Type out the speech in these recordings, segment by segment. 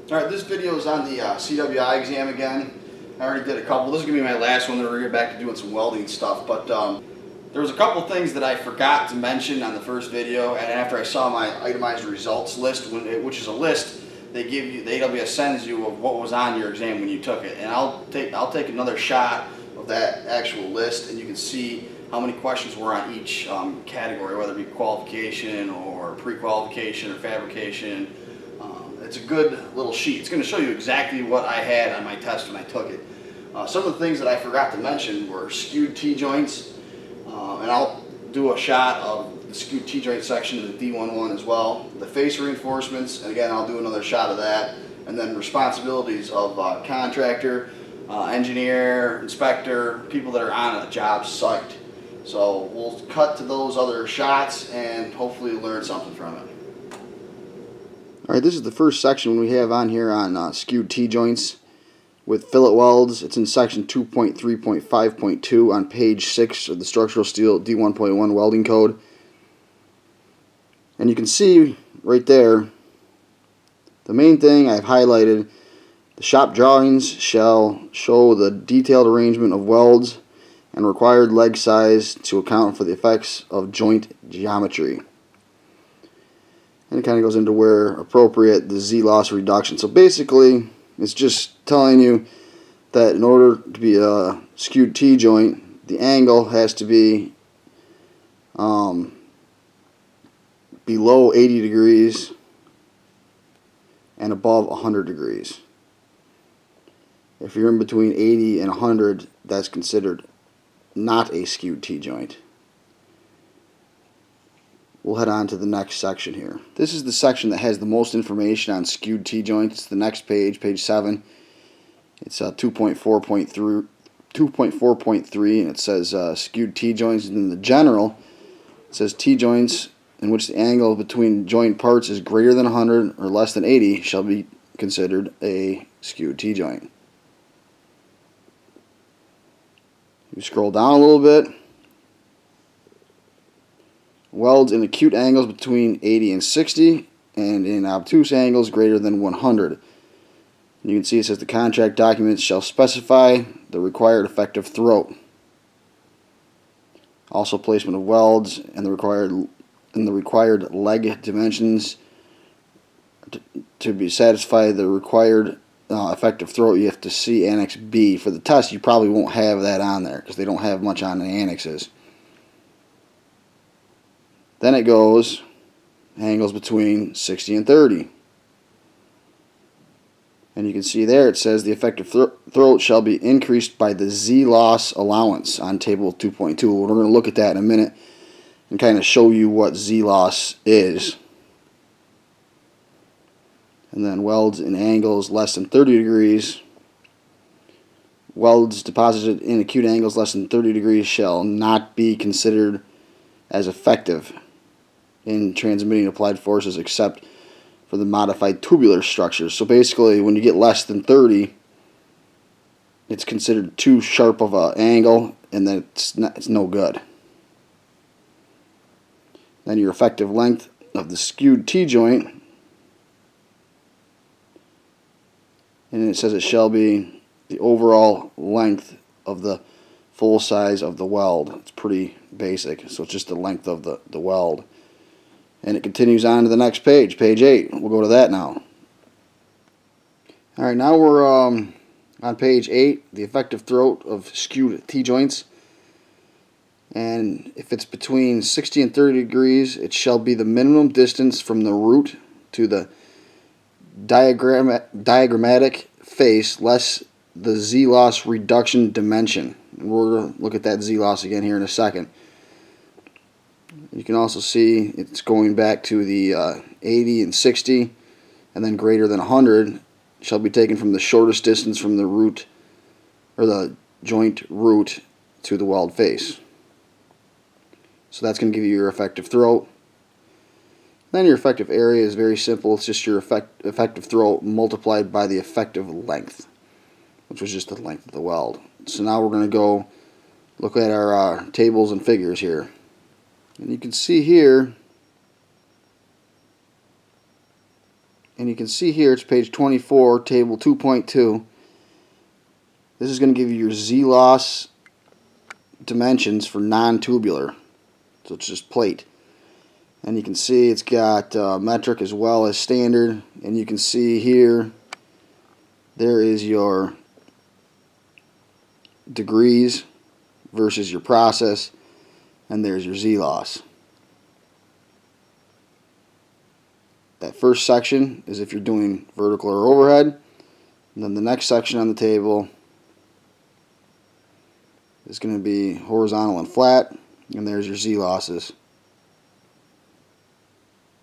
Alright, this video is on the CWI exam again. I already did a couple. This is going to be my last one, then we're going to get back to doing some welding stuff. But there was a couple things that I forgot to mention on the first video, and after I saw my itemized results list, which is a list they give you, the AWS sends you of what was on your exam when you took it. And I'll take another shot of that actual list, and you can see how many questions were on each category, whether it be qualification or pre-qualification or fabrication. It's a good little sheet. It's going to show you exactly what I had on my test when I took it. Some of the things that I forgot to mention were skewed T-joints, and I'll do a shot of the skewed T-joint section of the D11 as well. The face reinforcements, and again I'll do another shot of that. And then responsibilities of contractor, engineer, inspector, people that are on a job site. So we'll cut to those other shots and hopefully learn something from it. Alright, this is the first section we have on here on skewed T-joints with fillet welds. It's in section 2.3.5.2 on page 6 of the structural steel D1.1 welding code. And you can see right there, the main thing I've highlighted, the shop drawings shall show the detailed arrangement of welds and required leg size to account for the effects of joint geometry. And it kind of goes into where appropriate the Z-loss reduction. So basically, it's just telling you that in order to be a skewed T-joint, the angle has to be below 80 degrees and above 100 degrees. If you're in between 80 and 100, that's considered not a skewed T-joint. We'll head on to the next section here. This is the section that has the most information on skewed T-joints. It's the next page, page 7. It's 2.4.3, and it says skewed T-joints. And in the general, it says T-joints in which the angle between joint parts is greater than 100 or less than 80 shall be considered a skewed T-joint. You scroll down a little bit. Welds in acute angles between 80 and 60, and in obtuse angles greater than 100. And you can see it says the contract documents shall specify the required effective throat. Also placement of welds and the required leg dimensions. To be satisfied the required effective throat, you have to see Annex B. For the test, you probably won't have that on there because they don't have much on the annexes. Then it goes angles between 60 and 30. And you can see there it says the effective throat shall be increased by the Z-loss allowance on table 2.2. We're going to look at that in a minute and kind of show you what Z-loss is. And then welds in angles less than 30 degrees. Welds deposited in acute angles less than 30 degrees shall not be considered as effective in transmitting applied forces except for the modified tubular structures. So basically, when you get less than 30, it's considered too sharp of an angle, and then it's no good. Then your effective length of the skewed T-joint, and it says it shall be the overall length of the full size of the weld. It's pretty basic, so it's just the length of the weld. And it continues on to the next page, page 8. We'll go to that now. Alright, now we're on page 8, the effective throat of skewed T-joints. And if it's between 60 and 30 degrees, it shall be the minimum distance from the root to the diagrammatic face less the Z-loss reduction dimension. And we're going to look at that Z-loss again here in a second. You can also see it's going back to the 80 and 60, and then greater than 100 shall be taken from the shortest distance from the root, or the joint root, to the weld face. So that's going to give you your effective throat. Then your effective area is very simple. It's just your effective throat multiplied by the effective length, which was just the length of the weld. So now we're going to go look at our tables and figures here. And you can see here And you can see here it's page 24, table 2.2. This is going to give you your Z-loss dimensions for non-tubular. So it's just plate. And you can see it's got metric as well as standard. And you can see here there is your degrees versus your process. And there's your Z-loss. That first section is if you're doing vertical or overhead. And then the next section on the table is going to be horizontal and flat. And there's your Z-losses.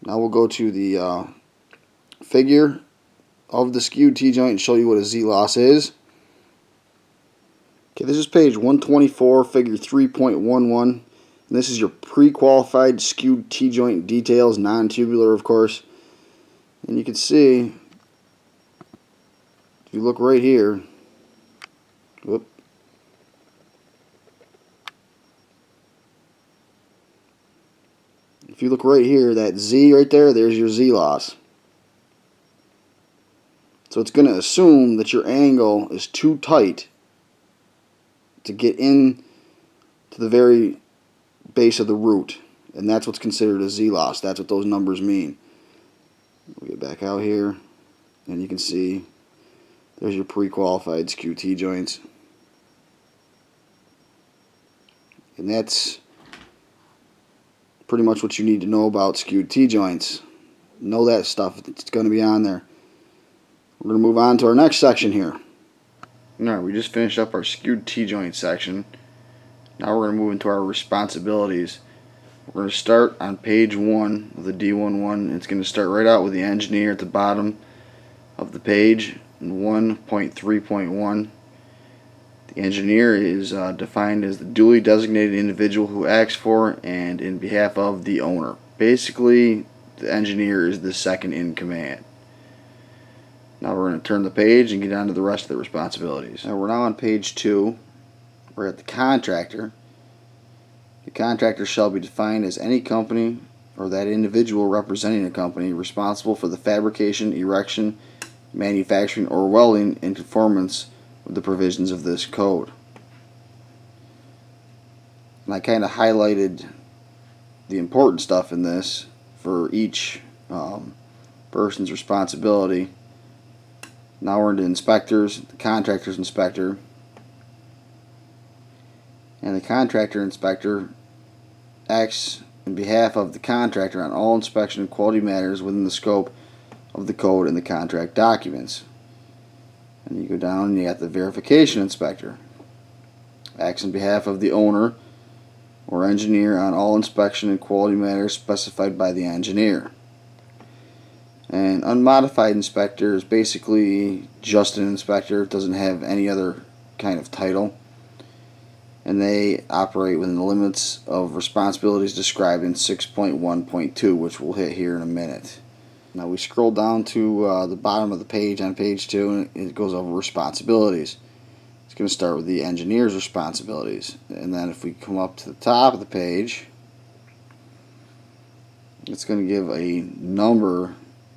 Now we'll go to the figure of the skewed T-joint and show you what a Z-loss is. Okay, this is page 124, figure 3.11. And this is your pre-qualified skewed T-joint details, non-tubular of course. And you can see, if you look right here, whoop, if you look right here, that Z right there, there's your Z-loss. So it's going to assume that your angle is too tight to get in to the very base of the root. And that's what's considered a Z-loss. That's what those numbers mean. We'll get back out here, and you can see there's your pre-qualified skew T-joints. And that's pretty much what you need to know about skewed T-joints. Know that stuff. It's going to be on there. We're going to move on to our next section here. Alright, we just finished up our skewed T-joint section. Now we're going to move into our responsibilities. We're going to start on page 1 of the D11. It's going to start right out with the engineer at the bottom of the page in 1.3.1. The engineer is defined as the duly designated individual who acts for and in behalf of the owner. Basically, the engineer is the second in command. Now we're going to turn the page and get on to the rest of the responsibilities. Now we're now on page 2. We're at the contractor. The contractor shall be defined as any company or that individual representing a company responsible for the fabrication, erection, manufacturing, or welding in conformance with the provisions of this code. And I kind of highlighted the important stuff in this for each person's responsibility. Now we're into inspectors, the contractor's inspector. And the contractor inspector acts in behalf of the contractor on all inspection and quality matters within the scope of the code and the contract documents. And you go down and you got the verification inspector. Acts on behalf of the owner or engineer on all inspection and quality matters specified by the engineer. And unmodified inspector is basically just an inspector. It doesn't have any other kind of title. And they operate within the limits of responsibilities described in 6.1.2, which we'll hit here in a minute. Now we scroll down to the bottom of the page on page 2, and it goes over responsibilities. It's going to start with the engineer's responsibilities. And then if we come up to the top of the page, it's going to give a number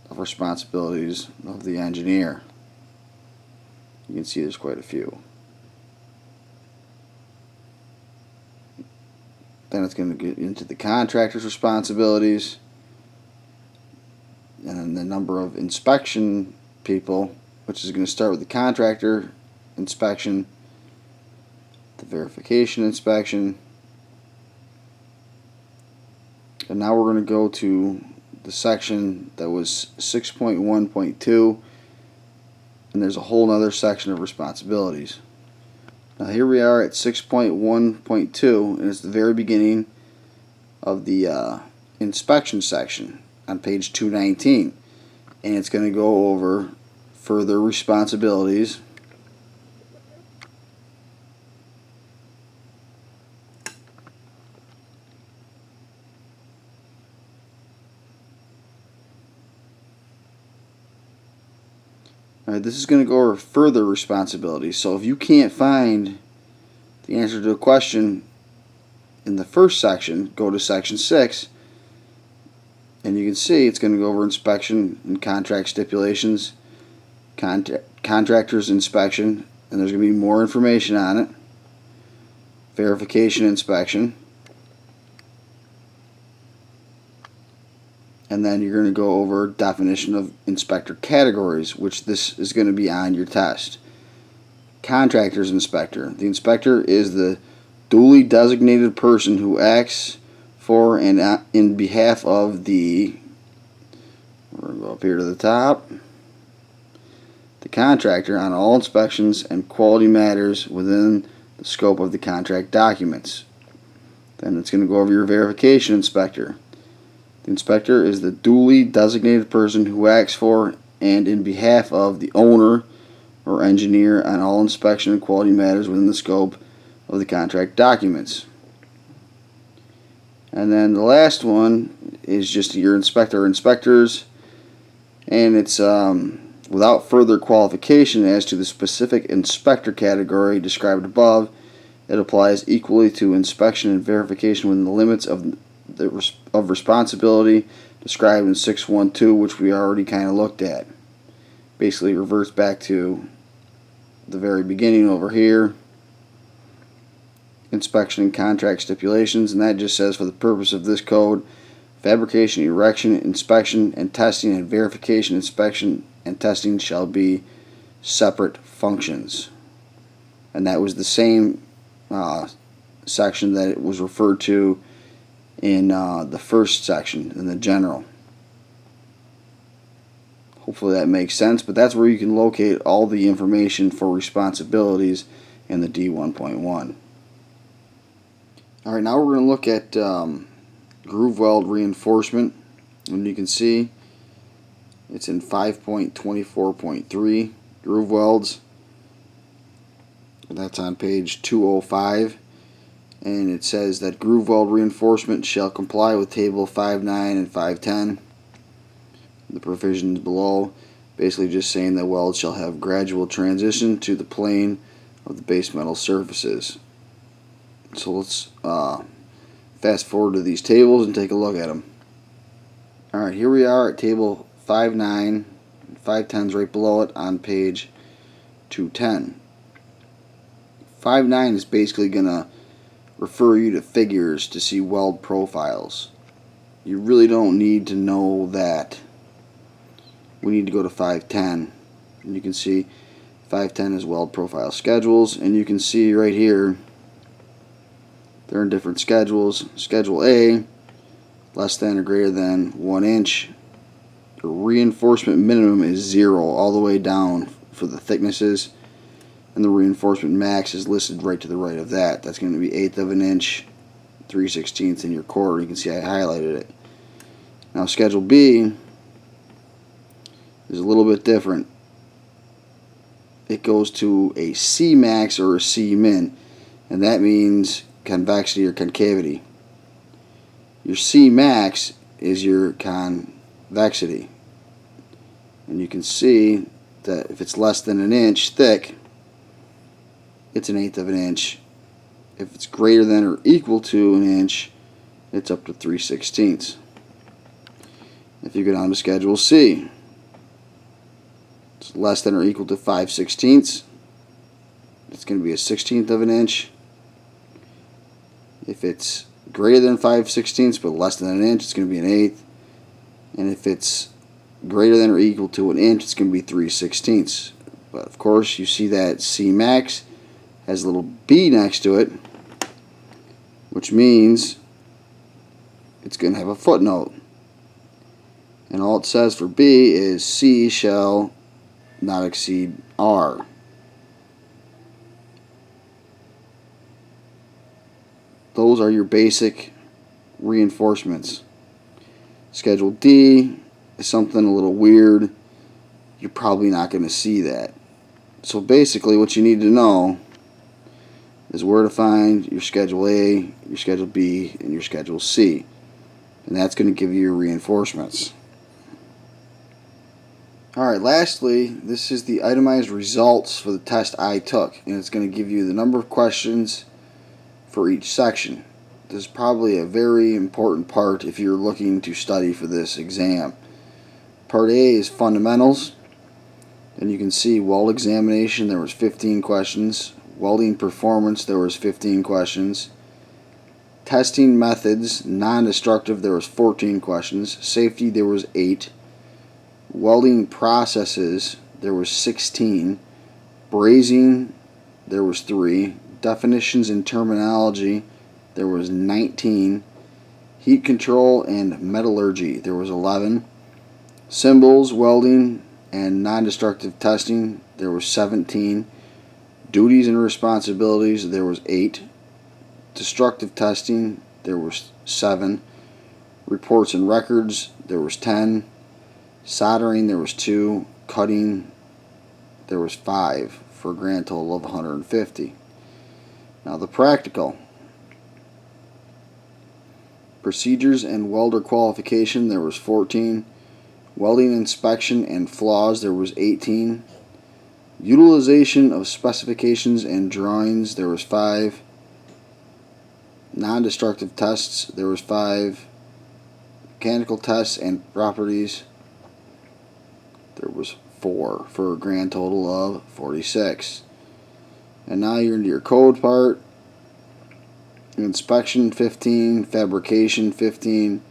of responsibilities of the engineer. You can see there's quite a few. Then it's going to get into the contractor's responsibilities, and then the number of inspection people, which is going to start with the contractor inspection, the verification inspection, and now we're going to go to the section that was 6.1.2, and there's a whole other section of responsibilities. Now here we are at 6.1.2, and it's the very beginning of the inspection section on page 219. And it's going to go over further responsibilities. Alright, this is going to go over further responsibilities. So if you can't find the answer to a question in the first section, go to section 6, And you can see it's going to go over inspection and contract stipulations, contractor's inspection, and there's going to be more information on it, verification inspection, and then you're going to go over definition of inspector categories, which this is going to be on your test. Contractor's inspector. The inspector is the duly designated person who acts for and in behalf of the, we're going to go up here to the top, the contractor on all inspections and quality matters within the scope of the contract documents. Then it's going to go over your verification inspector. The inspector is the duly designated person who acts for and in behalf of the owner or engineer on all inspection and quality matters within the scope of the contract documents. And then the last one is just your inspector or inspectors, and it's without further qualification as to the specific inspector category described above, it applies equally to inspection and verification within the limits of responsibility described in 612, which we already kind of looked at. Basically reverts back to the very beginning over here, inspection and contract stipulations, and that just says for the purpose of this code, fabrication, erection, inspection, and testing and verification, inspection, and testing shall be separate functions. And that was the same section that it was referred to in the first section, in the general. Hopefully that makes sense, but that's where you can locate all the information for responsibilities in the D1.1. Alright, now we're going to look at groove weld reinforcement, and you can see it's in 5.24.3 groove welds. That's on page 205, and it says that groove weld reinforcement shall comply with table 5.9 and 5.10. The provisions below basically just saying that welds shall have gradual transition to the plane of the base metal surfaces. So let's fast forward to these tables and take a look at them. Alright, here we are at table 5.9, 5.10 is right below it on page 210. 5.9 is basically going to refer you to figures to see weld profiles. You really don't need to know that. We need to go to 5.10, and you can see 5.10 is weld profile schedules, and you can see right here they're in different schedules. Schedule A, less than or greater than 1 inch. The reinforcement minimum is 0 all the way down for the thicknesses, and the reinforcement max is listed right to the right of that. That's going to be 1/8 of an inch, 3/16 in your quarter. You can see I highlighted it. Now Schedule B is a little bit different. It goes to a C max or a C min, and that means convexity or concavity. Your C max is your convexity, and you can see that if it's less than 1 inch thick, it's 1/8 of an inch. If it's greater than or equal to 1 inch, it's up to 3/16. If you go down to Schedule C, it's less than or equal to 5/16. It's going to be a 1/16 of an inch. If it's greater than 5/16 but less than 1 inch, it's going to be 1/8. And if it's greater than or equal to 1 inch, it's going to be 3/16. But of course, you see that C max has a little B next to it, which means it's going to have a footnote. And all it says for B is C shall not exceed R. Those are your basic reinforcements. Schedule D is something a little weird. You're probably not going to see that. So basically what you need to know is where to find your Schedule A, your Schedule B, and your Schedule C. And that's going to give you your reinforcements. Alright, lastly, this is the itemized results for the test I took, and it's going to give you the number of questions for each section. this is probably a very important part if you're looking to study for this exam. Part A is fundamentals, and you can see weld examination, there was 15 questions. Welding performance, there was 15 questions. Testing methods, non-destructive, there was 14 questions. Safety, there was 8. Welding processes, there was 16. Brazing, there was 3. Definitions and terminology, there was 19. Heat control and metallurgy, there was 11. Symbols, welding, and non-destructive testing, there was 17. Duties and responsibilities, there was 8. Destructive testing, there was 7. Reports and records, there was 10. Soldering, there was 2. Cutting, there was 5, for a grand total of 150. Now the practical. Procedures and welder qualification, there was 14. Welding inspection and flaws, there was 18. Utilization of specifications and drawings, there was 5. Non-destructive tests, there was 5. Mechanical tests and properties, there was 4, for a grand total of 46. And now you're into your code part. Inspection 15, fabrication 15,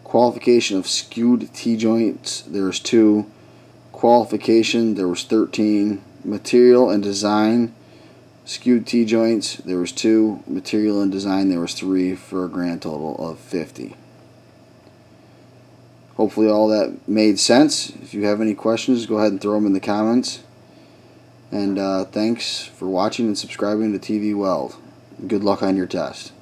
qualification of skewed T-joints, there was 2, qualification, there was 13, material and design, skewed T-joints, there was 2, material and design, there was 3, for a grand total of 50. Hopefully all that made sense. If you have any questions, go ahead and throw them in the comments. And thanks for watching and subscribing to TV Weld. Good luck on your test.